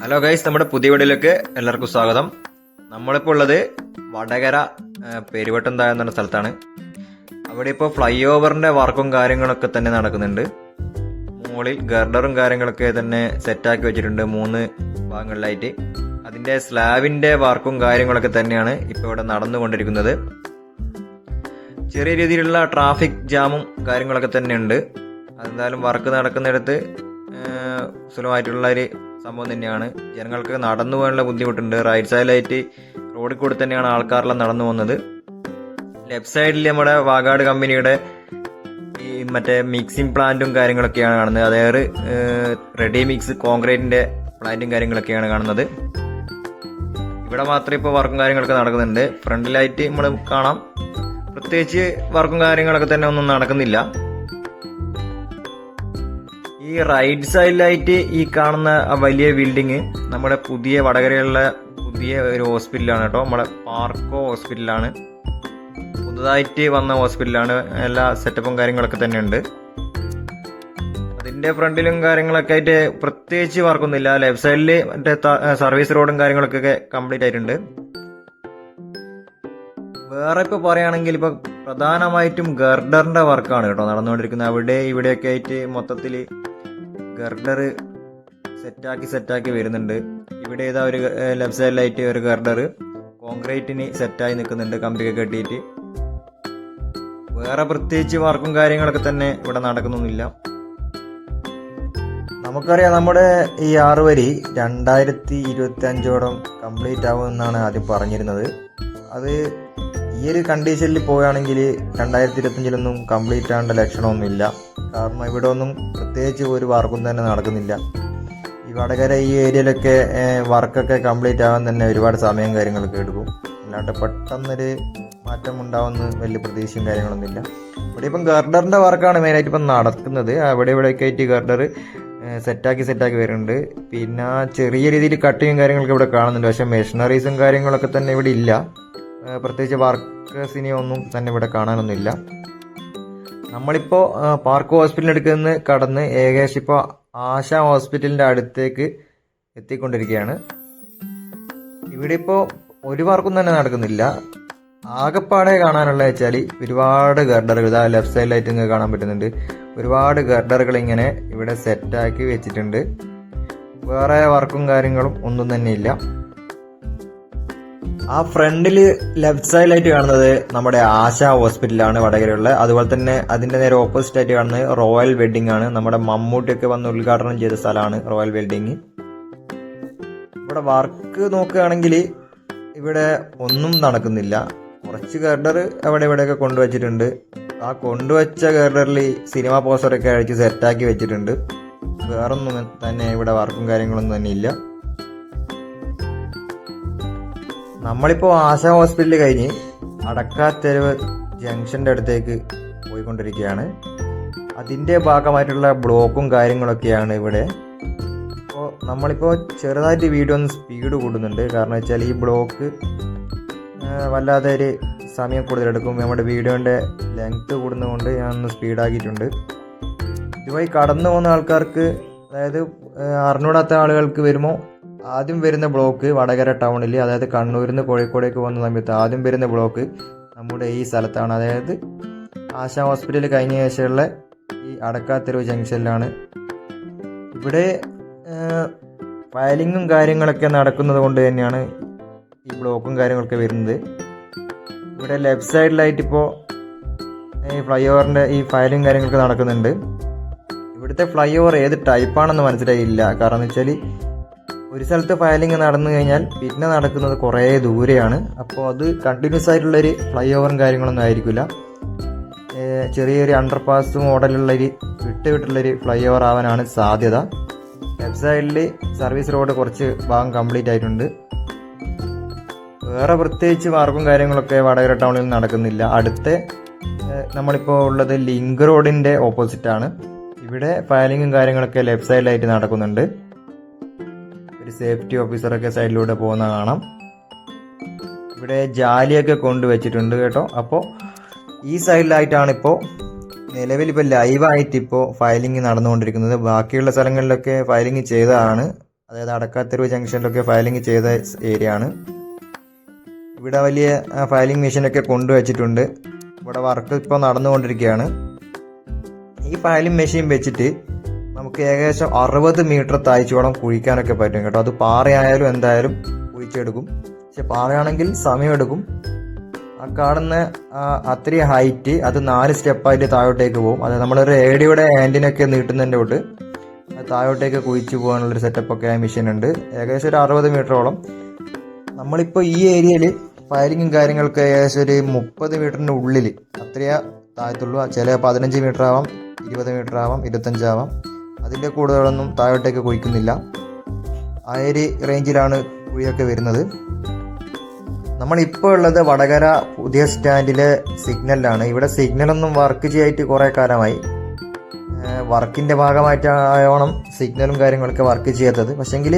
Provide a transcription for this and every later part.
Hello guys, നമ്മുടെ പുതിയ വീഡിയോയിലേക്ക് എല്ലാവർക്കും സ്വാഗതം. നമ്മളിപ്പോൾ ഉള്ളത് വടകര പെരുവട്ടം എന്ന സ്ഥലത്താണ്. അവിടെ ഇപ്പോൾ ഫ്ലൈ ഓവറിന്റെ വർക്കും കാര്യങ്ങളൊക്കെ തന്നെ നടക്കുന്നുണ്ട്. മുകളിൽ ഗർഡറും കാര്യങ്ങളൊക്കെ തന്നെ സെറ്റാക്കി വെച്ചിട്ടുണ്ട് 3 ഭാഗങ്ങളിലായിട്ട്. അതിന്റെ സ്ലാബിന്റെ വർക്കും കാര്യങ്ങളൊക്കെ തന്നെയാണ് ഇപ്പോൾ ഇവിടെ നടന്നുകൊണ്ടിരിക്കുന്നത്. ചെറിയ രീതിയിലുള്ള ട്രാഫിക് ജാമും കാര്യങ്ങളൊക്കെ തന്നെ ഉണ്ട്. അതെന്തായാലും വർക്ക് നടക്കുന്നിടത്ത് സുലഭമായിട്ടുള്ള ഒരു സംഭവം തന്നെയാണ്. ജനങ്ങൾക്ക് നടന്നു പോകാനുള്ള ബുദ്ധിമുട്ടുണ്ട്. റൈറ്റ് സൈഡിലായിട്ട് റോഡിൽ കൂടി തന്നെയാണ് ആൾക്കാരെല്ലാം നടന്നു പോകുന്നത്. ലെഫ്റ്റ് സൈഡിൽ നമ്മുടെ വാഗാട് കമ്പനിയുടെ ഈ മറ്റേ മിക്സിംഗ് പ്ലാന്റും കാര്യങ്ങളൊക്കെയാണ് കാണുന്നത്. അതായത് റെഡി മിക്സ് കോൺക്രീറ്റിന്റെ പ്ലാന്റും കാര്യങ്ങളൊക്കെയാണ് കാണുന്നത്. ഇവിടെ മാത്രമേ ഇപ്പോൾ വർക്കും കാര്യങ്ങളൊക്കെ നടക്കുന്നുണ്ട്. ഫ്രണ്ടിലായിട്ട് നമ്മൾ കാണാം, പ്രത്യേകിച്ച് വർക്കും കാര്യങ്ങളൊക്കെ തന്നെ ഒന്നും നടക്കുന്നില്ല. ഈ റൈറ്റ് സൈഡിലായിട്ട് ഈ കാണുന്ന വലിയ ബിൽഡിങ് നമ്മുടെ പുതിയ വടകരയുള്ള പുതിയ ഒരു ഹോസ്പിറ്റലാണ് കേട്ടോ. നമ്മുടെ പാർക്കോ ഹോസ്പിറ്റലാണ്. പുതുതായിട്ട് വന്ന ഹോസ്പിറ്റലാണ്. എല്ലാ സെറ്റപ്പും കാര്യങ്ങളൊക്കെ തന്നെ ഉണ്ട്. അതിന്റെ ഫ്രണ്ടിലും കാര്യങ്ങളൊക്കെ ആയിട്ട് പ്രത്യേകിച്ച് വർക്കൊന്നുമില്ല. ലെഫ്റ്റ് സൈഡിൽ മറ്റേ സർവീസ് റോഡും കാര്യങ്ങളൊക്കെ കംപ്ലീറ്റ് ആയിട്ടുണ്ട്. വേറെ ഇപ്പൊ പറയുകയാണെങ്കിൽ ഇപ്പൊ പ്രധാനമായിട്ടും ഗർഡറിന്റെ വർക്കാണ് കേട്ടോ നടന്നുകൊണ്ടിരിക്കുന്നത്. അവിടെ ഇവിടെയൊക്കെ ആയിട്ട് മൊത്തത്തിൽ ഗർഡർ സെറ്റാക്കി വരുന്നുണ്ട്. ഇവിടെ ഏതാ ഒരു ലെഫ്റ്റ് സൈഡിലായിട്ട് ഒരു ഗർഡർ കോൺക്രീറ്റിന് സെറ്റായി നിൽക്കുന്നുണ്ട്, കമ്പിയൊക്കെ കെട്ടിയിട്ട്. വേറെ പ്രത്യേകിച്ച് വർക്കും കാര്യങ്ങളൊക്കെ തന്നെ ഇവിടെ നടക്കുന്നൊന്നുമില്ല. നമുക്കറിയാം, നമ്മുടെ ഈ 6 വരി 2025ഓളം കംപ്ലീറ്റ് ആവുമെന്നാണ് ആദ്യം പറഞ്ഞിരുന്നത്. അത് ഈ ഒരു കണ്ടീഷനിൽ പോവുകയാണെങ്കിൽ 2025 കംപ്ലീറ്റ് ആവേണ്ട ലക്ഷണമൊന്നുമില്ല. കാരണം ഇവിടെ ഒന്നും പ്രത്യേകിച്ച് ഒരു വർക്കും തന്നെ നടക്കുന്നില്ല. ഈ വടകര ഈ ഏരിയയിലൊക്കെ വർക്കൊക്കെ കംപ്ലീറ്റ് ആവാൻ തന്നെ ഒരുപാട് സമയം കാര്യങ്ങളൊക്കെ എടുക്കും. അല്ലാണ്ട് പെട്ടെന്നൊരു മാറ്റം ഉണ്ടാവുന്ന വലിയ പ്രതീക്ഷയും കാര്യങ്ങളൊന്നുമില്ല. ഇവിടെ ഇപ്പം ഗർഡറിന്റെ വർക്കാണ് മെയിനായിട്ട് ഇപ്പം നടക്കുന്നത്. ഇവിടെയൊക്കെ ആയിട്ട് ഗർഡർ സെറ്റാക്കി വരുന്നുണ്ട്. പിന്നെ ചെറിയ രീതിയിൽ കട്ടിങ്ങും കാര്യങ്ങളൊക്കെ ഇവിടെ കാണുന്നുണ്ട്. പക്ഷെ മെഷീനറീസും കാര്യങ്ങളൊക്കെ തന്നെ ഇവിടെ ഇല്ല. പ്രത്യേകിച്ച് വർക്കേഴ്സിനെ ഒന്നും തന്നെ ഇവിടെ കാണാനൊന്നുമില്ല. നമ്മളിപ്പോ പാർക്ക് ഹോസ്പിറ്റലിന്റെ അടുത്ത് നിന്ന് കടന്ന് ഏകദേശം ഇപ്പോൾ ആശ ഹോസ്പിറ്റലിന്റെ അടുത്തേക്ക് എത്തിക്കൊണ്ടിരിക്കുകയാണ്. ഇവിടെ ഇപ്പോൾ ഒരു വർക്കും തന്നെ നടക്കുന്നില്ല. ആകെപ്പാടെ കാണാനുള്ള വെച്ചാൽ ഒരുപാട് ഗർഡറുകൾ ഇതാ ലെഫ്റ്റ് സൈഡിലായിട്ട് ഇങ്ങനെ കാണാൻ പറ്റുന്നുണ്ട്. ഒരുപാട് ഗർഡറുകൾ ഇങ്ങനെ ഇവിടെ സെറ്റാക്കി വെച്ചിട്ടുണ്ട്. വേറെ വർക്കും കാര്യങ്ങളും ഒന്നും തന്നെ ഇല്ല. ആ ഫ്രണ്ടില് ലെഫ്റ്റ് സൈഡിലായിട്ട് കാണുന്നത് നമ്മുടെ ആശ ഹോസ്പിറ്റലാണ് വടകരയുള്ള. അതുപോലെ തന്നെ അതിന്റെ നേരെ ഓപ്പോസിറ്റ് ആയിട്ട് കാണുന്നത് റോയൽ വെഡിങ് ആണ്. നമ്മുടെ മമ്മൂട്ടിയൊക്കെ വന്ന് ഉദ്ഘാടനം ചെയ്ത സ്ഥലമാണ് റോയൽ വെഡിങ്. ഇവിടെ വർക്ക് നോക്കുകയാണെങ്കിൽ ഇവിടെ ഒന്നും നടക്കുന്നില്ല. കുറച്ച് ഗർഡർ അവിടെ ഇവിടെയൊക്കെ കൊണ്ടുവച്ചിട്ടുണ്ട്. ആ കൊണ്ടുവച്ച ഗർഡറിൽ സിനിമ പോസ്റ്ററൊക്കെ അഴിച്ച് സെറ്റാക്കി വെച്ചിട്ടുണ്ട്. വേറൊന്നും തന്നെ ഇവിടെ വർക്കും കാര്യങ്ങളൊന്നും തന്നെ ഇല്ല. നമ്മളിപ്പോൾ ആശ ഹോസ്പിറ്റൽ കഴിഞ്ഞ് അടക്കാത്തെരുവ് ജംഗ്ഷന്റെ അടുത്തേക്ക് പോയിക്കൊണ്ടിരിക്കുകയാണ്. അതിന്റെ ഭാഗമായിട്ടുള്ള ബ്ലോക്കും കാര്യങ്ങളൊക്കെയാണ് ഇവിടെ. അപ്പോൾ നമ്മളിപ്പോൾ ചെറുതായിട്ട് വീഡിയോ ഒന്ന് സ്പീഡ് കൂടുന്നുണ്ട്. കാരണം വെച്ചാൽ ഈ ബ്ലോക്ക് വല്ലാതെ ഒരു സമയം കൂടുതലെടുക്കും. നമ്മുടെ വീഡിയോന്റെ ലെങ്ത് കൂടുന്നതുകൊണ്ട് ഞാൻ ഒന്ന് സ്പീഡാക്കിയിട്ടുണ്ട്. ഇതുവഴി കടന്നു പോകുന്ന ആൾക്കാർക്ക്, അതായത് അറിഞ്ഞൂടാത്ത ആളുകൾക്ക് വരുമ്പോൾ ആദ്യം വരുന്ന ബ്ലോക്ക് വടകര ടൗണിൽ, അതായത് കണ്ണൂരിൽ നിന്ന് കോഴിക്കോടേക്ക് പോകുന്ന സമയത്ത് ആദ്യം വരുന്ന ബ്ലോക്ക് നമ്മുടെ ഈ സ്ഥലത്താണ്. അതായത് ആശ ഹോസ്പിറ്റൽ കഴിഞ്ഞ ശേഷമുള്ള ഈ അടക്കാത്തെരുവ് ജംഗ്ഷനിലാണ്. ഇവിടെ ഫയലിങ്ങും കാര്യങ്ങളൊക്കെ നടക്കുന്നത് കൊണ്ട് തന്നെയാണ് ഈ ബ്ലോക്കും കാര്യങ്ങളൊക്കെ വരുന്നത്. ഇവിടെ ലെഫ്റ്റ് സൈഡിലായിട്ട് ഇപ്പോൾ ഈ ഫ്ലൈ ഓവറിൻ്റെ ഈ ഫയലിംഗ് കാര്യങ്ങളൊക്കെ നടക്കുന്നുണ്ട്. ഇവിടുത്തെ ഫ്ലൈ ഓവർ ഏത് ടൈപ്പാണെന്ന് മനസ്സിലായില്ല. കാരണം എന്ന് വെച്ചാൽ ഒരു സ്ഥലത്ത് ഫയലിംഗ് നടന്നു കഴിഞ്ഞാൽ പിന്നെ നടക്കുന്നത് കുറേ ദൂരെയാണ്. അപ്പോൾ അത് കണ്ടിന്യൂസ് ആയിട്ടുള്ളൊരു ഫ്ലൈ ഓവറും കാര്യങ്ങളൊന്നും ആയിരിക്കില്ല. ചെറിയൊരു അണ്ടർപാസ് മോഡലുള്ളൊരു വിട്ടുള്ളൊരു ഫ്ലൈ ഓവർ ആവാനാണ് സാധ്യത. ലെഫ്റ്റ് സൈഡിൽ സർവീസ് റോഡ് കുറച്ച് ഭാഗം കംപ്ലീറ്റ് ആയിട്ടുണ്ട്. വേറെ പ്രത്യേകിച്ച് വർക്കും കാര്യങ്ങളൊക്കെ വടകര ടൗണിൽ നടക്കുന്നില്ല. അടുത്ത നമ്മളിപ്പോൾ ഉള്ളത് ലിങ്ക് റോഡിന്റെ ഓപ്പോസിറ്റാണ്. ഇവിടെ ഫയലിങ്ങും കാര്യങ്ങളൊക്കെ ലെഫ്റ്റ് സൈഡിലായിട്ട് നടക്കുന്നുണ്ട്. ഒരു സേഫ്റ്റി ഓഫീസറൊക്കെ സൈഡിലൂടെ പോകുന്ന കാണാം. ഇവിടെ ജാലിയൊക്കെ കൊണ്ടുവച്ചിട്ടുണ്ട് കേട്ടോ. അപ്പോൾ ഈ സൈഡിലായിട്ടാണ് ഇപ്പോൾ നിലവിൽ ഇപ്പോൾ ലൈവായിട്ട് ഇപ്പോൾ ഫയലിംഗ് നടന്നുകൊണ്ടിരിക്കുന്നത്. ബാക്കിയുള്ള സ്ഥലങ്ങളിലൊക്കെ ഫയലിംഗ് ചെയ്തതാണ്. അതായത് അടക്കാത്തെരുവ് ജംഗ്ഷനിലൊക്കെ ഫയലിംഗ് ചെയ്ത ഏരിയ ആണ്. ഇവിടെ വലിയ ഫയലിംഗ് മെഷീനൊക്കെ കൊണ്ടുവച്ചിട്ടുണ്ട്. ഇവിടെ വർക്ക് ഇപ്പോൾ നടന്നുകൊണ്ടിരിക്കുകയാണ്. ഈ ഫയലിംഗ് മെഷീൻ വെച്ചിട്ട് നമുക്ക് ഏകദേശം 60 മീറ്റർ താഴ്ചയോളം കുഴിക്കാനൊക്കെ പറ്റും കേട്ടോ. അത് പാറയായാലും എന്തായാലും കുഴിച്ചെടുക്കും. പക്ഷെ പാറയാണെങ്കിൽ സമയമെടുക്കും. ആ കാണുന്ന അത്രയും ഹൈറ്റ് അത് 4 സ്റ്റെപ്പായിട്ട് താഴോട്ടേക്ക് പോകും. അത് നമ്മളൊരു ഏടിയുടെ ആൻറ്റിനൊക്കെ നീട്ടുന്നതിൻ്റെ തൊട്ട് താഴോട്ടേക്ക് കുഴിച്ചു പോകാനുള്ളൊരു സെറ്റപ്പൊക്കെ ആ മെഷീൻ ഉണ്ട്. ഏകദേശം ഒരു 60 മീറ്ററോളം. നമ്മളിപ്പോൾ ഈ ഏരിയയിൽ ഫയലിങ്ങും കാര്യങ്ങളൊക്കെ ഏകദേശം ഒരു 30 മീറ്ററിൻ്റെ ഉള്ളിൽ അത്രയേ താഴത്തുള്ളൂ. ചില 15 മീറ്റർ ആവാം, 20 മീറ്റർ ആവാം, 25 ആവാം. അതിൻ്റെ കൂടുതലൊന്നും താഴോട്ടേക്ക് കുഴിക്കുന്നില്ല. ആ ഒരു റേഞ്ചിലാണ് കുഴിയൊക്കെ വരുന്നത്. നമ്മളിപ്പോൾ ഉള്ളത് വടകര പുതിയ സ്റ്റാൻഡിലെ സിഗ്നലിലാണ്. ഇവിടെ സിഗ്നലൊന്നും വർക്ക് ചെയ്യായിട്ട് കുറേ കാലമായി. വർക്കിൻ്റെ ഭാഗമായിട്ടായോണം സിഗ്നലും കാര്യങ്ങളൊക്കെ വർക്ക് ചെയ്യാത്തത്. പക്ഷെങ്കിൽ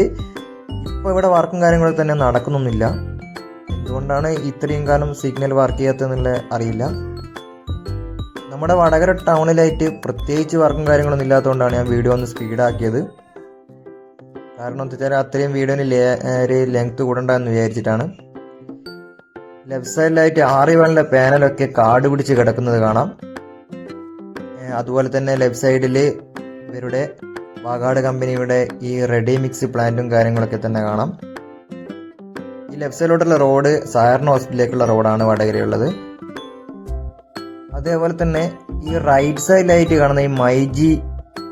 ഇപ്പോൾ ഇവിടെ വർക്കും കാര്യങ്ങളൊക്കെ തന്നെ നടക്കുന്നൊന്നുമില്ല. എന്തുകൊണ്ടാണ് ഇത്രയും കാലം സിഗ്നൽ വർക്ക് ചെയ്യാത്തതെന്നുള്ള അറിയില്ല. നമ്മുടെ വടകര ടൗണിലായിട്ട് പ്രത്യേകിച്ച് വർക്കും കാര്യങ്ങളൊന്നും ഇല്ലാത്തതുകൊണ്ടാണ് ഞാൻ വീഡിയോ ഒന്ന് സ്പീഡാക്കിയത്. കാരണം എന്താ വെച്ചാൽ അത്രയും വീഡിയോന് ഒരു ലെങ്ത് കൂടണ്ടെന്ന് വിചാരിച്ചിട്ടാണ്. ലെഫ്റ്റ് സൈഡിലായിട്ട് ആറിവളിൻ്റെ പാനലൊക്കെ കാട് പിടിച്ച് കിടക്കുന്നത് കാണാം. അതുപോലെ തന്നെ ലെഫ്റ്റ് സൈഡിൽ ഇവരുടെ വാഗാട് കമ്പനിയുടെ ഈ റെഡി മിക്സ് പ്ലാന്റും കാര്യങ്ങളൊക്കെ തന്നെ കാണാം. ഈ ലെഫ്റ്റ് സൈഡിലോട്ടുള്ള റോഡ് സഹകരണ ഹോസ്പിറ്റലിലേക്കുള്ള റോഡാണ് വടകരയുള്ളത്. അതേപോലെ തന്നെ ഈ റൈറ്റ് സൈഡിലായിട്ട് കാണുന്ന ഈ മൈജി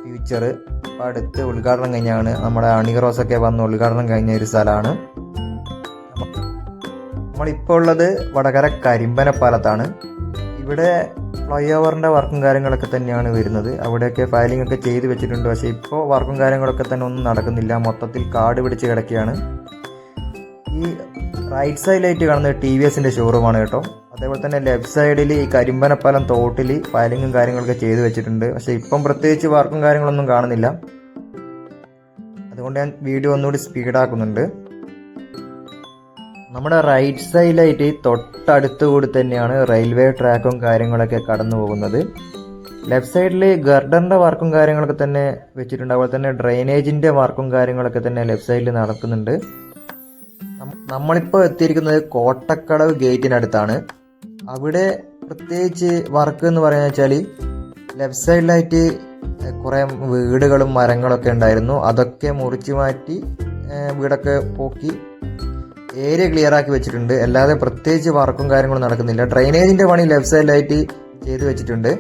ഫ്യൂച്ചർ ഇപ്പോൾ അടുത്ത് ഉദ്ഘാടനം കഴിഞ്ഞാണ്. നമ്മുടെ അണിറോസൊക്കെ വന്ന് ഉദ്ഘാടനം കഴിഞ്ഞ ഒരു സ്ഥലമാണ്. നമ്മളിപ്പോൾ ഉള്ളത് വടകര കരിമ്പനപ്പാലത്താണ്. ഇവിടെ ഫ്ലൈ ഓവറിൻ്റെ വർക്കും കാര്യങ്ങളൊക്കെ തന്നെയാണ് വരുന്നത്. അവിടെയൊക്കെ ഫയലിംഗ് ഒക്കെ ചെയ്ത് വെച്ചിട്ടുണ്ട്. പക്ഷേ ഇപ്പോൾ വർക്കും കാര്യങ്ങളൊക്കെ തന്നെ ഒന്നും നടക്കുന്നില്ല. മൊത്തത്തിൽ കാട് പിടിച്ച് കിടക്കുകയാണ്. ഈ റൈറ്റ് സൈഡിലായിട്ട് കാണുന്നത് TVSൻ്റെ ഷോറൂമാണ് കേട്ടോ. അതേപോലെ തന്നെ ലെഫ്റ്റ് സൈഡിൽ ഈ കരിമ്പനപ്പാലം തോട്ടിൽ ഫയലിങ്ങും കാര്യങ്ങളൊക്കെ ചെയ്ത് വെച്ചിട്ടുണ്ട്. പക്ഷേ ഇപ്പം പ്രത്യേകിച്ച് വർക്കും കാര്യങ്ങളൊന്നും കാണുന്നില്ല. അതുകൊണ്ട് ഞാൻ വീഡിയോ ഒന്നുകൂടി സ്പീഡാക്കുന്നുണ്ട്. നമ്മുടെ റൈറ്റ് സൈഡിലായിട്ട് തൊട്ടടുത്ത് കൂടി തന്നെയാണ് റെയിൽവേ ട്രാക്കും കാര്യങ്ങളൊക്കെ കടന്നു പോകുന്നത്. ലെഫ്റ്റ് സൈഡിൽ ഗർഡറിൻ്റെ വർക്കും കാര്യങ്ങളൊക്കെ തന്നെ വെച്ചിട്ടുണ്ട്. അതുപോലെ തന്നെ ഡ്രെയിനേജിൻ്റെ വർക്കും കാര്യങ്ങളൊക്കെ തന്നെ ലെഫ്റ്റ് സൈഡിൽ നടക്കുന്നുണ്ട്. നമ്മളിപ്പോൾ എത്തിയിരിക്കുന്നത് കോട്ടക്കടവ് ഗേറ്റിനടുത്താണ്. അവിടെ പ്രത്യേകിച്ച് വർക്ക് എന്ന് പറയുക വെച്ചാൽ ലെഫ്റ്റ് സൈഡിലായിട്ട് കുറേ വീടുകളും മരങ്ങളൊക്കെ ഉണ്ടായിരുന്നു. അതൊക്കെ മുറിച്ച് മാറ്റി വീടൊക്കെ പോക്കി ഏരിയ ക്ലിയർ ആക്കി വെച്ചിട്ടുണ്ട്. അല്ലാതെ പ്രത്യേകിച്ച് വർക്കും കാര്യങ്ങളും നടക്കുന്നില്ല. ഡ്രെയിനേജിൻ്റെ പണി ലെഫ്റ്റ് സൈഡിലായിട്ട് ചെയ്ത് വെച്ചിട്ടുണ്ട്.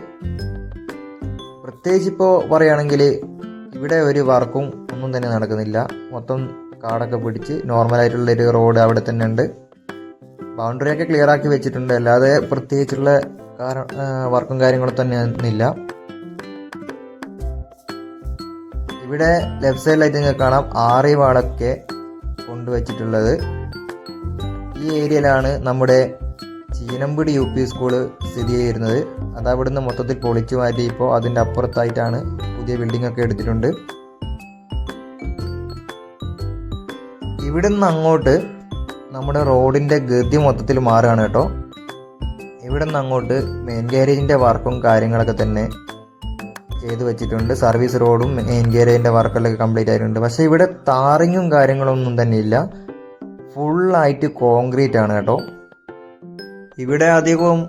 പ്രത്യേകിച്ച് ഇപ്പോൾ പറയുകയാണെങ്കിൽ ഇവിടെ ഒരു വർക്കും ഒന്നും തന്നെ നടക്കുന്നില്ല. മൊത്തം കാടൊക്കെ പിടിച്ച് നോർമലായിട്ടുള്ളൊരു റോഡ് അവിടെ തന്നെ ഉണ്ട്. ബൗണ്ടറിയൊക്കെ ക്ലിയർ ആക്കി വെച്ചിട്ടുണ്ട്. അല്ലാതെ പ്രത്യേകിച്ചുള്ള വർക്കും കാര്യങ്ങളും തന്നെ ഒന്നുമില്ല. ഇവിടെ ലെഫ്റ്റ് സൈഡിലായിട്ട് നിങ്ങൾക്ക് കാണാം ആറിവാളൊക്കെ കൊണ്ടുവച്ചിട്ടുള്ളത്. ഈ ഏരിയയിലാണ് നമ്മുടെ ചീനമ്പടി UP സ്കൂള് സ്ഥിതി ചെയ്യുന്നത്. അത് അവിടുന്ന് മൊത്തത്തിൽ പൊളിച്ചു മാറ്റി ഇപ്പോൾ അതിൻ്റെ അപ്പുറത്തായിട്ടാണ് പുതിയ ബിൽഡിംഗ് ഒക്കെ എടുത്തിട്ടുണ്ട്. ഇവിടെ നിന്ന് അങ്ങോട്ട് നമ്മുടെ റോഡിൻ്റെ ഗതി മൊത്തത്തിൽ മാറുകയാണ് കേട്ടോ. ഇവിടെ നിന്ന് അങ്ങോട്ട് മെയിൻ ഗാരേജിൻ്റെ വർക്കും കാര്യങ്ങളൊക്കെ തന്നെ ചെയ്ത് വെച്ചിട്ടുണ്ട്. സർവീസ് റോഡും മെയിൻ ഗാരേജിൻ്റെ വർക്കെല്ലാം കംപ്ലീറ്റ് ആയിട്ടുണ്ട്. പക്ഷേ ഇവിടെ ടാറിങ്ങും കാര്യങ്ങളൊന്നും തന്നെ ഇല്ല. ഫുള്ളായിട്ട് കോൺക്രീറ്റ് ആണ് കേട്ടോ. ഇവിടെ അധികവും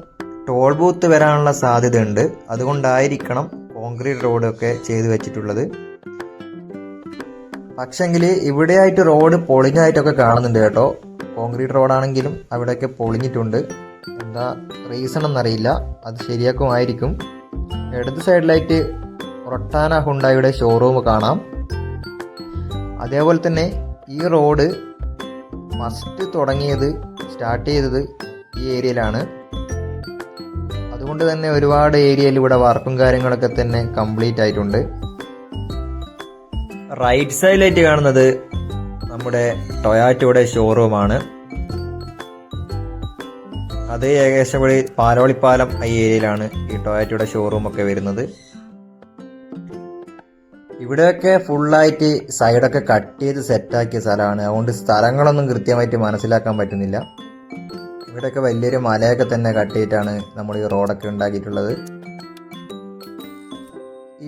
ടോൾ ബൂത്ത് വരാനുള്ള സാധ്യതയുണ്ട്. അതുകൊണ്ടായിരിക്കണം കോൺക്രീറ്റ് റോഡൊക്കെ ചെയ്ത് വെച്ചിട്ടുള്ളത്. പക്ഷെങ്കിൽ ഇവിടെയായിട്ട് റോഡ് പൊളിഞ്ഞായിട്ടൊക്കെ കാണുന്നുണ്ട് കേട്ടോ. കോൺക്രീറ്റ് റോഡാണെങ്കിലും അവിടെയൊക്കെ പൊളിഞ്ഞിട്ടുണ്ട്. എന്താ റീസൺ എന്നറിയില്ല. അത് ശരിയാക്കുമായിരിക്കും. ഇടത് സൈഡിലായിട്ട് റൊട്ടാന ഹുണ്ടായുടെ ഷോറൂം കാണാം. അതേപോലെ തന്നെ ഈ റോഡ് ഫസ്റ്റ് സ്റ്റാർട്ട് ചെയ്തത് ഈ ഏരിയയിലാണ്. അതുകൊണ്ട് തന്നെ ഒരുപാട് ഏരിയയിൽ ഇവിടെ വർക്കും കാര്യങ്ങളൊക്കെ തന്നെ കംപ്ലീറ്റ് ആയിട്ടുണ്ട്. റൈറ്റ് സൈഡിലായിട്ട് കാണുന്നത് നമ്മുടെ ടൊയാറ്റോയുടെ ഷോറൂമാണ്. അത് ഏകദേശം ഇവിടെ പാലോളിപ്പാലം ഈ ഏരിയയിലാണ് ഈ ടൊയാറ്റോയുടെ ഷോറൂം ഒക്കെ വരുന്നത്. ഇവിടെയൊക്കെ ഫുള്ളായിട്ട് സൈഡൊക്കെ കട്ട് ചെയ്ത് സെറ്റാക്കിയ സ്ഥലമാണ്. അതുകൊണ്ട് സ്ഥലങ്ങളൊന്നും കൃത്യമായിട്ട് മനസ്സിലാക്കാൻ പറ്റുന്നില്ല. ഇവിടെയൊക്കെ വലിയൊരു മലയൊക്കെ തന്നെ കട്ട് ചെയ്തിട്ടാണ് നമ്മൾ ഈ റോഡൊക്കെ ഉണ്ടാക്കിയിട്ടുള്ളത്.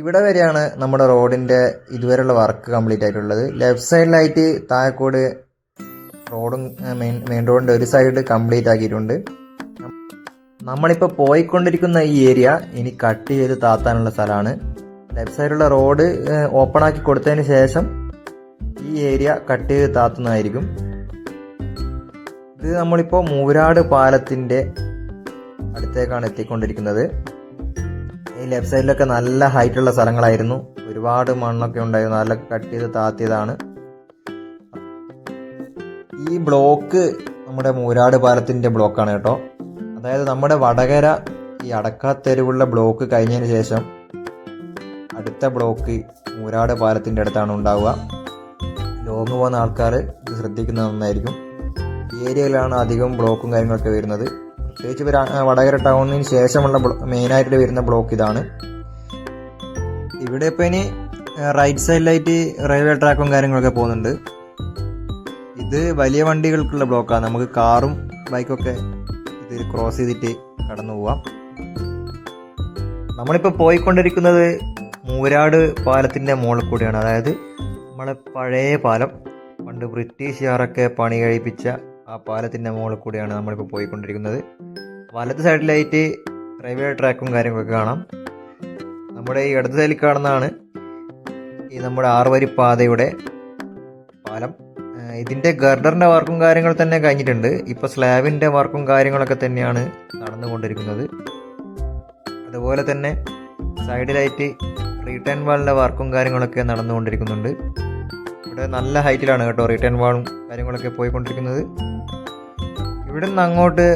ഇവിടെ വരെയാണ് നമ്മുടെ റോഡിൻ്റെ ഇതുവരെയുള്ള വർക്ക് കംപ്ലീറ്റ് ആയിട്ടുള്ളത്. ലെഫ്റ്റ് സൈഡിലായിട്ട് താഴെക്കോട് റോഡും മെയിൻ റോഡിൻ്റെ ഒരു സൈഡ് കംപ്ലീറ്റ് ആക്കിയിട്ടുണ്ട്. നമ്മളിപ്പോൾ പോയിക്കൊണ്ടിരിക്കുന്ന ഈ ഏരിയ ഇനി കട്ട് ചെയ്ത് താത്താനുള്ള സ്ഥലമാണ്. ലെഫ്റ്റ് സൈഡിലുള്ള റോഡ് ഓപ്പൺ ആക്കി കൊടുത്തതിന് ശേഷം ഈ ഏരിയ കട്ട് ചെയ്ത് താത്തുന്നതായിരിക്കും. ഇത് നമ്മളിപ്പോൾ മൂരാട് പാലത്തിൻ്റെ അടുത്തേക്കാണ് എത്തിക്കൊണ്ടിരിക്കുന്നത്. ഈ ലെഫ്റ്റ് സൈഡിലൊക്കെ നല്ല ഹൈറ്റുള്ള സ്ഥലങ്ങളായിരുന്നു, ഒരുപാട് മണ്ണൊക്കെ ഉണ്ടായിരുന്നു, നല്ല കട്ട് ചെയ്ത് താത്തിയതാണ്. ഈ ബ്ലോക്ക് നമ്മുടെ മൂരാട് പാലത്തിൻ്റെ ബ്ലോക്കാണ് കേട്ടോ. അതായത് നമ്മുടെ വടകര ഈ അടക്കാത്തെരുവുള്ള ബ്ലോക്ക് കഴിഞ്ഞതിന് ശേഷം അടുത്ത ബ്ലോക്ക് മൂരാട് പാലത്തിൻ്റെ അടുത്താണ് ഉണ്ടാവുക. ലോങ് പോകുന്ന ആൾക്കാർ ഇത് ശ്രദ്ധിക്കുന്നത് നന്നായിരിക്കും. ഈ ഏരിയയിലാണ് അധികം ബ്ലോക്കും കാര്യങ്ങളൊക്കെ വരുന്നത്. പ്രത്യേകിച്ച് വടകര ടൗണിന് ശേഷമുള്ള മെയിനായിട്ട് വരുന്ന ബ്ലോക്ക് ഇതാണ്. ഇവിടെ ഇപ്പോൾ ഇനി റൈറ്റ് സൈഡിലായിട്ട് റെയിൽവേ ട്രാക്കും കാര്യങ്ങളൊക്കെ പോകുന്നുണ്ട്. ഇത് വലിയ വണ്ടികൾക്കുള്ള ബ്ലോക്കാണ്. നമുക്ക് കാറും ബൈക്കൊക്കെ ഇത് ക്രോസ് ചെയ്തിട്ട് കടന്നു പോവാം. നമ്മളിപ്പോൾ പോയിക്കൊണ്ടിരിക്കുന്നത് മൂരാട് പാലത്തിൻ്റെ മുകളിൽ കൂടിയാണ്. അതായത് നമ്മളെ പഴയ പാലം, പണ്ട് ബ്രിട്ടീഷുകാരൊക്കെ പണി കഴിപ്പിച്ച ആ പാലത്തിൻ്റെ മുകളിൽ കൂടിയാണ് നമ്മളിപ്പോൾ പോയിക്കൊണ്ടിരിക്കുന്നത്. വലത് സൈഡിലായിട്ട് റെയിൽവേ ട്രാക്കും കാര്യങ്ങളൊക്കെ കാണാം. നമ്മുടെ ഈ ഇടത് സൈഡിൽ കാണുന്നതാണ് ഈ നമ്മുടെ 6 വരി പാതയുടെ പാലം. ഇതിൻ്റെ ഗർഡറിൻ്റെ വർക്കും കാര്യങ്ങൾ തന്നെ കഴിഞ്ഞിട്ടുണ്ട്. ഇപ്പോൾ സ്ലാബിൻ്റെ വർക്കും കാര്യങ്ങളൊക്കെ തന്നെയാണ് നടന്നുകൊണ്ടിരിക്കുന്നത്. അതുപോലെ തന്നെ സൈഡിലായിട്ട് റീട്ടേൺ വാളിൻ്റെ വർക്കും കാര്യങ്ങളൊക്കെ നടന്നുകൊണ്ടിരിക്കുന്നുണ്ട്. ഇവിടെ നല്ല ഹൈറ്റിലാണ് കേട്ടോ റീട്ടേൺ വാളും കാര്യങ്ങളൊക്കെ പോയിക്കൊണ്ടിരിക്കുന്നത്. ഇവിടെ നിന്ന് അങ്ങോട്ട്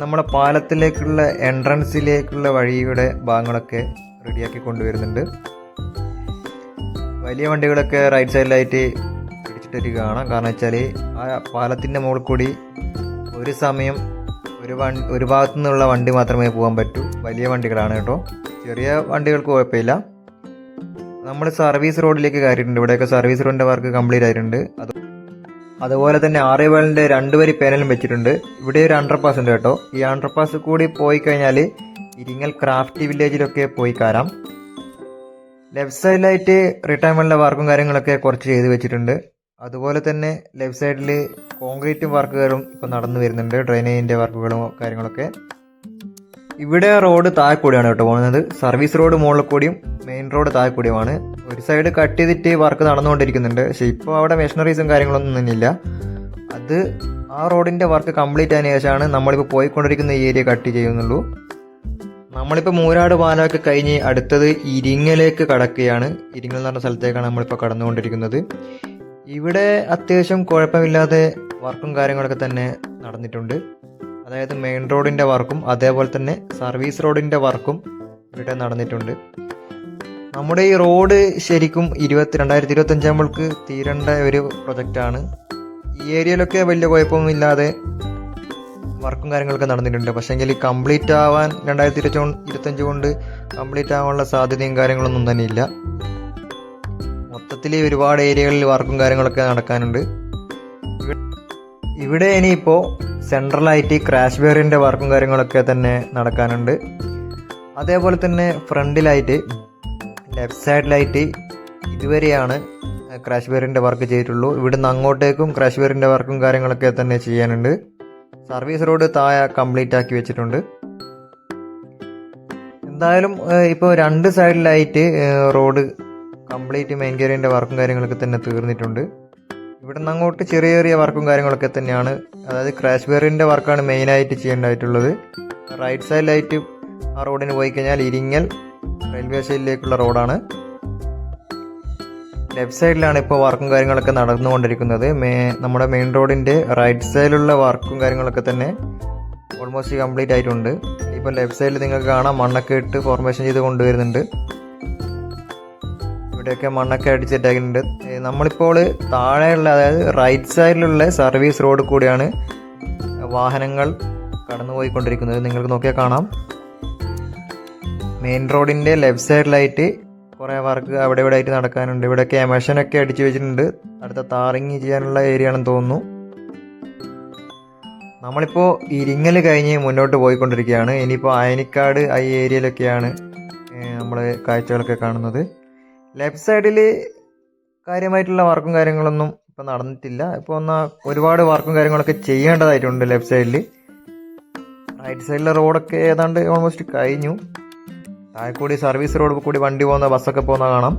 നമ്മുടെ പാലത്തിലേക്കുള്ള എൻട്രൻസിലേക്കുള്ള വഴിയുടെ ഭാഗങ്ങളൊക്കെ റെഡിയാക്കി കൊണ്ടുവരുന്നുണ്ട്. വലിയ വണ്ടികളൊക്കെ റൈറ്റ് സൈഡിലായിട്ട് പിടിച്ചിട്ടൊരു കാണാം. കാരണം വെച്ചാൽ ആ പാലത്തിൻ്റെ മുകളിൽ കൂടി ഒരു സമയം ഒരു ഭാഗത്തു നിന്നുള്ള വണ്ടി മാത്രമേ പോകാൻ പറ്റൂ. വലിയ വണ്ടികളാണ് കേട്ടോ, ചെറിയ വണ്ടികൾക്ക് കുഴപ്പമില്ല. നമ്മൾ സർവീസ് റോഡിലേക്ക് കയറിയിട്ടുണ്ട്. ഇവിടെയൊക്കെ സർവീസ് റോഡിൻ്റെ വർക്ക് കംപ്ലീറ്റ് ആയിട്ടുണ്ട്. അതുപോലെ തന്നെ 6 വയലിൻ്റെ 2 വരി പാനലും വെച്ചിട്ടുണ്ട്. ഇവിടെ ഒരു അണ്ടർപാസ് ഉണ്ട് കേട്ടോ. ഈ അണ്ടർപാസ് കൂടി പോയി കഴിഞ്ഞാൽ ഇരിങ്ങൽ ക്രാഫ്റ്റ് വില്ലേജിലൊക്കെ പോയി കയറാം. ലെഫ്റ്റ് സൈഡിലായിട്ട് റിട്ടയർമെൻറ്റിലെ വർക്കും കാര്യങ്ങളൊക്കെ കുറച്ച് ചെയ്ത് വെച്ചിട്ടുണ്ട്. അതുപോലെ തന്നെ ലെഫ്റ്റ് സൈഡിൽ കോൺക്രീറ്റ് വർക്കുകളും ഇപ്പോൾ നടന്നു വരുന്നുണ്ട്, ഡ്രെയിനേജിൻ്റെ വർക്കുകളും കാര്യങ്ങളൊക്കെ. ഇവിടെ റോഡ് താഴെ കൂടിയാണ് കേട്ടോ പോകുന്നത്. സർവീസ് റോഡ് മുകളിൽ കൂടിയും മെയിൻ റോഡ് താഴെ കൂടിയുമാണ്. ഒരു സൈഡ് കട്ട് ചെയ്തിട്ട് വർക്ക് നടന്നുകൊണ്ടിരിക്കുന്നുണ്ട്. പക്ഷേ ഇപ്പോൾ അവിടെ മെഷീനറീസും കാര്യങ്ങളൊന്നും തന്നെയില്ല. അത് ആ റോഡിൻ്റെ വർക്ക് കംപ്ലീറ്റ് ആയതിനു ശേഷമാണ് നമ്മളിപ്പോൾ പോയിക്കൊണ്ടിരിക്കുന്ന ഈ ഏരിയ കട്ട് ചെയ്യുന്നുള്ളൂ. നമ്മളിപ്പോൾ മൂരാട് പാലമൊക്കെ കഴിഞ്ഞ് അടുത്തത് ഇരിങ്ങലേക്ക് കടക്കുകയാണ്. ഇരിങ്ങൽ എന്ന് പറഞ്ഞ സ്ഥലത്തേക്കാണ് നമ്മളിപ്പോൾ കടന്നുകൊണ്ടിരിക്കുന്നത്. ഇവിടെ അത്യാവശ്യം കുഴപ്പമില്ലാതെ വർക്കും കാര്യങ്ങളൊക്കെ തന്നെ നടന്നിട്ടുണ്ട്. അതായത് മെയിൻ റോഡിൻ്റെ വർക്കും അതേപോലെ തന്നെ സർവീസ് റോഡിൻ്റെ വർക്കും ഇവിടെ നടന്നിട്ടുണ്ട്. നമ്മുടെ ഈ റോഡ് ശരിക്കും 2025 ആകുമ്പോൾക്ക് തീരേണ്ട ഒരു പ്രൊജക്റ്റാണ്. ഈ ഏരിയയിലൊക്കെ വലിയ കുഴപ്പമൊന്നുമില്ലാതെ വർക്കും കാര്യങ്ങളൊക്കെ നടന്നിട്ടുണ്ട്. പക്ഷേങ്കിൽ കംപ്ലീറ്റ് ആവാൻ 2025 കൊണ്ട് കംപ്ലീറ്റ് ആവാനുള്ള സാധ്യതയും കാര്യങ്ങളൊന്നും തന്നെ ഇല്ല. മൊത്തത്തിൽ ഒരുപാട് ഏരിയകളിൽ വർക്കും കാര്യങ്ങളൊക്കെ നടക്കാനുണ്ട്. ഇവിടെ ഇനിയിപ്പോൾ സെൻട്രലായിട്ട് ക്രാഷ് ബാരിയറിൻ്റെ വർക്കും കാര്യങ്ങളൊക്കെ തന്നെ നടക്കാനുണ്ട്. അതേപോലെ തന്നെ ഫ്രണ്ടിലായിട്ട് ലെഫ്റ്റ് സൈഡിലായിട്ട് ഇതുവരെയാണ് ക്രാഷ് ബാരിയറിൻ്റെ വർക്ക് ചെയ്തിട്ടുള്ളൂ. ഇവിടുന്ന് അങ്ങോട്ടേക്കും ക്രാഷ് ബാരിയറിൻ്റെ വർക്കും കാര്യങ്ങളൊക്കെ തന്നെ ചെയ്യാനുണ്ട്. സർവീസ് റോഡ് താഴെ കംപ്ലീറ്റ് ആക്കി വെച്ചിട്ടുണ്ട്. എന്തായാലും ഇപ്പോൾ 2 സൈഡിലായിട്ട് റോഡ് കംപ്ലീറ്റ് മെയിൻ ഗേരിയറിൻ്റെ വർക്കും കാര്യങ്ങളൊക്കെ തന്നെ തീർന്നിട്ടുണ്ട്. ഇവിടെ നിന്ന് അങ്ങോട്ട് ചെറിയ ചെറിയ വർക്കും കാര്യങ്ങളൊക്കെ തന്നെയാണ്. അതായത് ക്രാഷ് ബാരിയറിൻ്റെ വർക്കാണ് മെയിനായിട്ട് ചെയ്യേണ്ടതായിട്ടുള്ളത്. റൈറ്റ് സൈഡിലായിട്ട് ആ റോഡിന് പോയി കഴിഞ്ഞാൽ ഇരിങ്ങൽ റെയിൽവേ സ്റ്റേഷനിലേക്കുള്ള റോഡാണ്. ലെഫ്റ്റ് സൈഡിലാണ് ഇപ്പോൾ വർക്കും കാര്യങ്ങളൊക്കെ നടന്നുകൊണ്ടിരിക്കുന്നത്. നമ്മുടെ മെയിൻ റോഡിൻ്റെ റൈറ്റ് സൈഡിലുള്ള വർക്കും കാര്യങ്ങളൊക്കെ തന്നെ ഓൾമോസ്റ്റ് കംപ്ലീറ്റ് ആയിട്ടുണ്ട്. ഇപ്പോൾ ലെഫ്റ്റ് സൈഡിൽ നിങ്ങൾക്ക് കാണാം മണ്ണൊക്കെ ഇട്ട് ഫോർമേഷൻ ചെയ്ത് കൊണ്ടുവരുന്നുണ്ട്. ഇവിടെയൊക്കെ മണ്ണൊക്കെ അടിച്ചിട്ടാക്കിയിട്ടുണ്ട്. നമ്മളിപ്പോൾ താഴെയുള്ള അതായത് റൈറ്റ് സൈഡിലുള്ള സർവീസ് റോഡ് കൂടിയാണ് വാഹനങ്ങൾ കടന്നുപോയിക്കൊണ്ടിരിക്കുന്നത്. നിങ്ങൾക്ക് നോക്കിയാൽ കാണാം. മെയിൻ റോഡിൻ്റെ ലെഫ്റ്റ് സൈഡിലായിട്ട് കുറേ വർക്ക് അവിടെ ഇവിടെ ആയിട്ട് നടക്കാനുണ്ട്. ഇവിടെയൊക്കെ എമഷനൊക്കെ അടിച്ചു വെച്ചിട്ടുണ്ട്. അടുത്ത താറിങ് ചെയ്യാനുള്ള ഏരിയ ആണെന്ന് തോന്നുന്നു. നമ്മളിപ്പോൾ ഇരിങ്ങൽ കഴിഞ്ഞ് മുന്നോട്ട് പോയിക്കൊണ്ടിരിക്കുകയാണ്. ഇനിയിപ്പോൾ അയനിക്കാട് ഈ ഏരിയയിലൊക്കെയാണ് നമ്മൾ കാഴ്ചകളൊക്കെ കാണുന്നത്. ലെഫ്റ്റ് സൈഡിൽ കാര്യമായിട്ടുള്ള വർക്കും കാര്യങ്ങളൊന്നും ഇപ്പോൾ നടന്നിട്ടില്ല. ഇപ്പോൾ ഒരുപാട് വർക്കും കാര്യങ്ങളൊക്കെ ചെയ്യേണ്ടതായിട്ടുണ്ട് ലെഫ്റ്റ് സൈഡിൽ. റൈറ്റ് സൈഡിലെ റോഡൊക്കെ ഏതാണ്ട് ഓൾമോസ്റ്റ് കഴിഞ്ഞു. താഴെക്കൂടി സർവീസ് റോഡ് കൂടി വണ്ടി പോകുന്ന ബസ്സൊക്കെ പോകുന്ന കാണാം.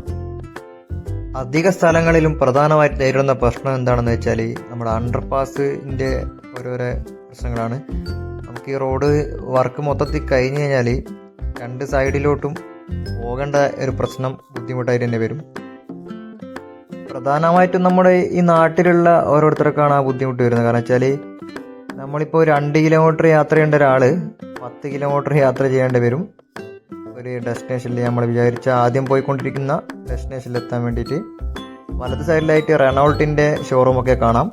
അധിക സ്ഥലങ്ങളിലും പ്രധാനമായിട്ട് നേരിടുന്ന പ്രശ്നം എന്താണെന്ന് വെച്ചാൽ നമ്മുടെ അണ്ടർപാസിൻ്റെ ഓരോരോ പ്രശ്നങ്ങളാണ്. നമുക്ക് ഈ റോഡ് വർക്ക് മൊത്തത്തിൽ കഴിഞ്ഞ് കഴിഞ്ഞാൽ രണ്ട് സൈഡിലോട്ടും പോകേണ്ട ഒരു പ്രശ്നം ബുദ്ധിമുട്ടായിട്ട് തന്നെ വരും. പ്രധാനമായിട്ടും നമ്മുടെ ഈ നാട്ടിലുള്ള ഓരോരുത്തർക്കാണ് ആ ബുദ്ധിമുട്ട് വരുന്നത്. കാരണം വെച്ചാൽ നമ്മളിപ്പോൾ 2 കിലോമീറ്റർ യാത്ര ചെയ്യേണ്ട ഒരാൾ 10 കിലോമീറ്റർ യാത്ര ചെയ്യേണ്ടി വരും ഒരു ഡെസ്റ്റിനേഷനിൽ. നമ്മൾ വിചാരിച്ച ആദ്യം പോയിക്കൊണ്ടിരിക്കുന്ന ഡെസ്റ്റിനേഷനിൽ എത്താൻ വേണ്ടിയിട്ട്. വലത് സൈഡിലായിട്ട് റെനോൾട്ടിൻ്റെ ഷോറൂമൊക്കെ കാണാം.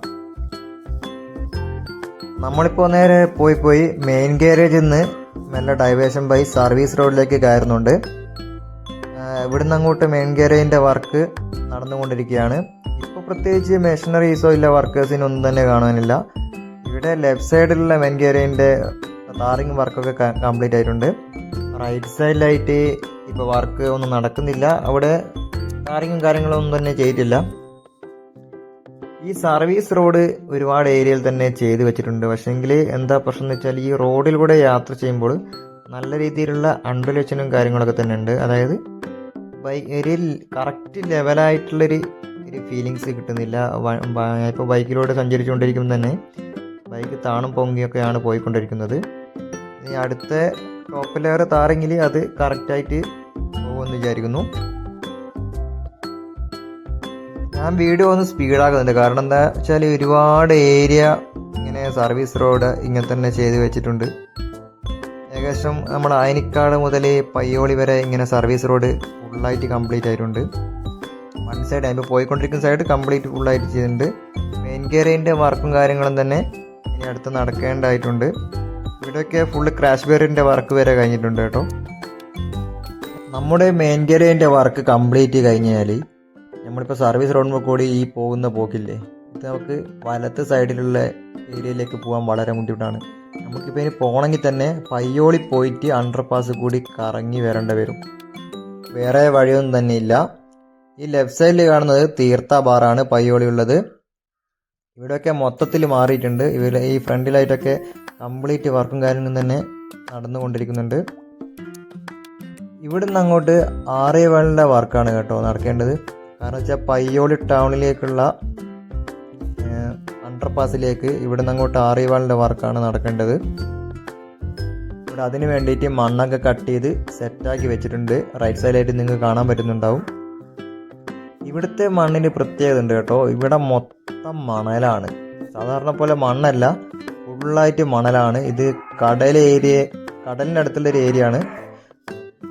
നമ്മളിപ്പോൾ നേരെ പോയി മെയിൻ ഗാരേജിൽ നിന്ന് മെല്ലെ ഡൈവേഷൻ ബൈ സർവീസ് റോഡിലേക്ക് കയറുന്നുണ്ട്. ഇവിടുന്ന് അങ്ങോട്ട് മെയിൻ ഗാരേജിൻ്റെ വർക്ക് നടന്നുകൊണ്ടിരിക്കുകയാണ്. ഇപ്പോൾ പ്രത്യേകിച്ച് മെഷീനറീസോ ഇല്ല വർക്കേഴ്സിനൊന്നും തന്നെ കാണാനില്ല. ഇവിടെ ലെഫ്റ്റ് സൈഡിലുള്ള മെയിൻ ഗാരേജിൻ്റെ ടാറിങ് വർക്കൊക്കെ കംപ്ലീറ്റ് ആയിട്ടുണ്ട്. റൈറ്റ് സൈഡിലായിട്ട് ഇപ്പോൾ വർക്ക് ഒന്നും നടക്കുന്നില്ല. അവിടെ ടാറിങ്ങും കാര്യങ്ങളൊന്നും തന്നെ ചെയ്തിട്ടില്ല. ഈ സർവീസ് റോഡ് ഒരുപാട് ഏരിയയിൽ തന്നെ ചെയ്ത് വെച്ചിട്ടുണ്ട്. പക്ഷേങ്കിൽ എന്താ പ്രശ്നം എന്ന് വെച്ചാൽ ഈ റോഡിലൂടെ യാത്ര ചെയ്യുമ്പോൾ നല്ല രീതിയിലുള്ള അൺഡുലേഷനും കാര്യങ്ങളൊക്കെ തന്നെ ഉണ്ട്. അതായത് ഒരു കറക്റ്റ് ലെവലായിട്ടുള്ളൊരു ഫീലിങ്സ് കിട്ടുന്നില്ല. ഇപ്പോൾ ബൈക്കിലൂടെ സഞ്ചരിച്ചുകൊണ്ടിരിക്കുമ്പോൾ തന്നെ ബൈക്ക് താണും പൊങ്ങിയൊക്കെയാണ് പോയിക്കൊണ്ടിരിക്കുന്നത്. ഇനി അടുത്ത ടോപ്പ് ലെയർ താറെങ്കിൽ അത് കറക്റ്റായിട്ട് പോകുമെന്ന് വിചാരിക്കുന്നു. ഞാൻ വീഡിയോ ഒന്ന് സ്പീഡാക്കുന്നുണ്ട്. കാരണം എന്താ വെച്ചാൽ ഒരുപാട് ഏരിയ ഇങ്ങനെ സർവീസ് റോഡ് ഇങ്ങനെ തന്നെ ചെയ്ത് വെച്ചിട്ടുണ്ട്. ഏകദേശം നമ്മൾ ആയനിക്കാട് മുതൽ പയ്യോളി വരെ ഇങ്ങനെ സർവീസ് റോഡ് ഫുള്ളായിട്ട് കംപ്ലീറ്റ് ആയിട്ടുണ്ട്. വൺ സൈഡ് അതിപ്പോൾ പോയിക്കൊണ്ടിരിക്കുന്ന സൈഡ് കംപ്ലീറ്റ് ഫുള്ളായിട്ട് ചെയ്തിട്ടുണ്ട്. മെയിൻ ഗാരേജിൻ്റെ വർക്കും കാര്യങ്ങളും തന്നെ ഇനി അടുത്ത് നടക്കേണ്ടതായിട്ടുണ്ട്. ഇവിടെയൊക്കെ ഫുള്ള് ക്രാഷ് ബാരിയറിൻ്റെ വർക്ക് വരെ കഴിഞ്ഞിട്ടുണ്ട് കേട്ടോ. നമ്മുടെ മെയിൻ ഗാരേജിൻ്റെ വർക്ക് കംപ്ലീറ്റ് കഴിഞ്ഞാൽ നമ്മളിപ്പോൾ സർവീസ് റോഡിൽ കൂടി ഈ പോകുന്ന പോക്കില്ലേ, ഇത് നമുക്ക് വലത്ത് സൈഡിലുള്ള ഏരിയയിലേക്ക് പോകാൻ വളരെ ബുദ്ധിമുട്ടാണ്. നമുക്കിപ്പോൾ ഇനി പോകണമെങ്കിൽ തന്നെ പയ്യോളി പോയിട്ട് അണ്ടർപാസ് കൂടി കറങ്ങി വരേണ്ടി വരും. വേറെ വഴിയൊന്നും തന്നെ ഇല്ല. ഈ ലെഫ്റ്റ് സൈഡിൽ കാണുന്നത് തീർത്ഥ ബാറാണ് പയ്യോളി ഉള്ളത്. ഇവിടെയൊക്കെ മൊത്തത്തിൽ മാറിയിട്ടുണ്ട്. ഈ ഫ്രണ്ടിലായിട്ടൊക്കെ കംപ്ലീറ്റ് വർക്കും കാര്യങ്ങളും തന്നെ നടന്നുകൊണ്ടിരിക്കുന്നുണ്ട്. ഇവിടുന്ന് അങ്ങോട്ട് ആറേവാളിൻ്റെ വർക്കാണ് കേട്ടോ നടക്കേണ്ടത്. കാരണം വെച്ചാൽ പയ്യോളി ടൗണിലേക്കുള്ള അണ്ടർപാസിലേക്ക് ഇവിടുന്ന് അങ്ങോട്ട് ആറേവാളിൻ്റെ വർക്കാണ് നടക്കേണ്ടത്. ഇവിടെ അതിന് വേണ്ടിയിട്ട് മണ്ണൊക്കെ കട്ട് ചെയ്ത് സെറ്റാക്കി വെച്ചിട്ടുണ്ട്. റൈറ്റ് സൈഡിലായിട്ട് നിങ്ങൾക്ക് കാണാൻ പറ്റുന്നുണ്ടാവും. ഇവിടുത്തെ മണ്ണിന് പ്രത്യേകത ഉണ്ട് കേട്ടോ. ഇവിടെ മൊത്തം മണലാണ്. സാധാരണ പോലെ മണ്ണല്ല, ഫുള്ളായിട്ട് മണലാണ്. ഇത് കടലിൻ്റെ അടുത്തുള്ളൊരു ഏരിയ ആണ്.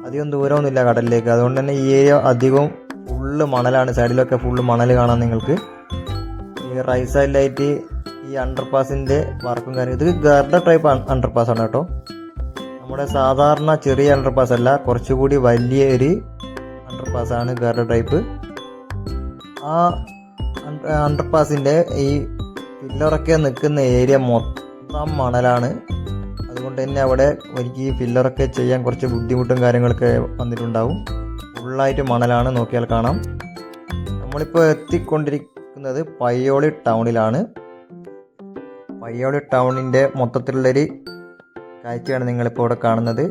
അധികം ദൂരമൊന്നുമില്ല കടലിലേക്ക്. അതുകൊണ്ട് തന്നെ ഈ ഏരിയ അധികവും ഫുള്ള് മണലാണ്. സൈഡിലൊക്കെ ഫുള്ള് മണൽ കാണാം നിങ്ങൾക്ക്. ഈ റൈറ്റ് സൈഡിലായിട്ട് ഈ അണ്ടർപാസിൻ്റെ വർക്കും കാര്യം. ഇത് ഗർഡർ ടൈപ്പ് അണ്ടർപാസ് ആണ് കേട്ടോ. നമ്മുടെ സാധാരണ ചെറിയ അണ്ടർപാസ് അല്ല, കുറച്ചുകൂടി വലിയ ഒരു അണ്ടർപാസ് ആണ് ഗർഡർ ടൈപ്പ്. ആ അണ്ടർപാസിൻ്റെ ഈ ഫില്ലറൊക്കെ നിൽക്കുന്ന ഏരിയ മൊത്തം മണലാണ്. അതുകൊണ്ട് തന്നെ അവിടെ എനിക്ക് ഈ ഫില്ലറൊക്കെ ചെയ്യാൻ കുറച്ച് ബുദ്ധിമുട്ടും കാര്യങ്ങളൊക്കെ വന്നിട്ടുണ്ടാവും. ഫുള്ളായിട്ട് മണലാണ്, നോക്കിയാൽ കാണാം. നമ്മളിപ്പോൾ എത്തിക്കൊണ്ടിരിക്കുന്നത് പയ്യോളി ടൗണിലാണ്. പയ്യോളി ടൗണിൻ്റെ മൊത്തത്തിലുള്ളൊരു കാഴ്ചയാണ് നിങ്ങളിപ്പോൾ ഇവിടെ കാണുന്നത്.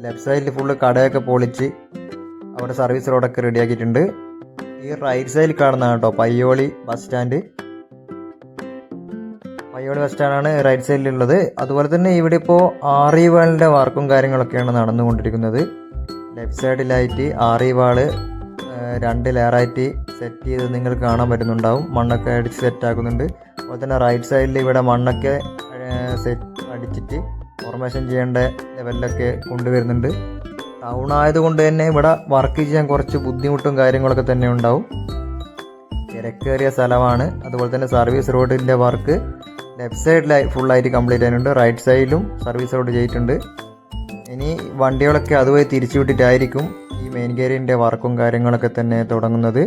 ലെഫ്റ്റ് സൈഡിൽ ഫുള്ള് കടയൊക്കെ പൊളിച്ച് അവിടെ സർവീസ് റോഡൊക്കെ റെഡിയാക്കിയിട്ടുണ്ട്. ഈ റൈറ്റ് സൈഡിൽ കാണുന്നതാണ് കേട്ടോ Payyoli bus stand. Payyoli bus സ്റ്റാൻഡാണ് റൈറ്റ് സൈഡിലുള്ളത്. അതുപോലെ തന്നെ ഇവിടെ ഇപ്പോൾ ആറിവാളിൻ്റെ വർക്കും കാര്യങ്ങളൊക്കെയാണ് നടന്നുകൊണ്ടിരിക്കുന്നത്. ലെഫ്റ്റ് സൈഡിലായിട്ട് ആറിവാള് 2 ലെയറായിട്ട് സെറ്റ് ചെയ്ത് നിങ്ങൾക്ക് കാണാൻ പറ്റുന്നുണ്ടാവും. മണ്ണൊക്കെ അടിച്ച് സെറ്റ് ആക്കുന്നുണ്ട്. അതുപോലെ തന്നെ റൈറ്റ് സൈഡിൽ ഇവിടെ മണ്ണൊക്കെ അടിച്ചിട്ട് ഫോർമേഷൻ ചെയ്യേണ്ട ലെവലിലൊക്കെ കൊണ്ടുവരുന്നുണ്ട്. ടൗൺ ആയതുകൊണ്ട് തന്നെ ഇവിടെ വർക്ക് ചെയ്യാൻ കുറച്ച് ബുദ്ധിമുട്ടും കാര്യങ്ങളൊക്കെ തന്നെ ഉണ്ടാവും. തിരക്കേറിയ സ്ഥലമാണ്. അതുപോലെ തന്നെ സർവീസ് റോഡിൻ്റെ വർക്ക് ലെഫ്റ്റ് സൈഡിലായി ഫുള്ളായിട്ട് കംപ്ലീറ്റ് ആയിട്ടുണ്ട്. റൈറ്റ് സൈഡിലും സർവീസ് റോഡ് ചെയ്തിട്ടുണ്ട്. ഇനി വണ്ടികളൊക്കെ അതുവഴി തിരിച്ചു വിട്ടിട്ടായിരിക്കും ഈ മെയിൻ ഗാരേജിൻ്റെ വർക്കും കാര്യങ്ങളൊക്കെ തന്നെ തുടങ്ങുന്നത്.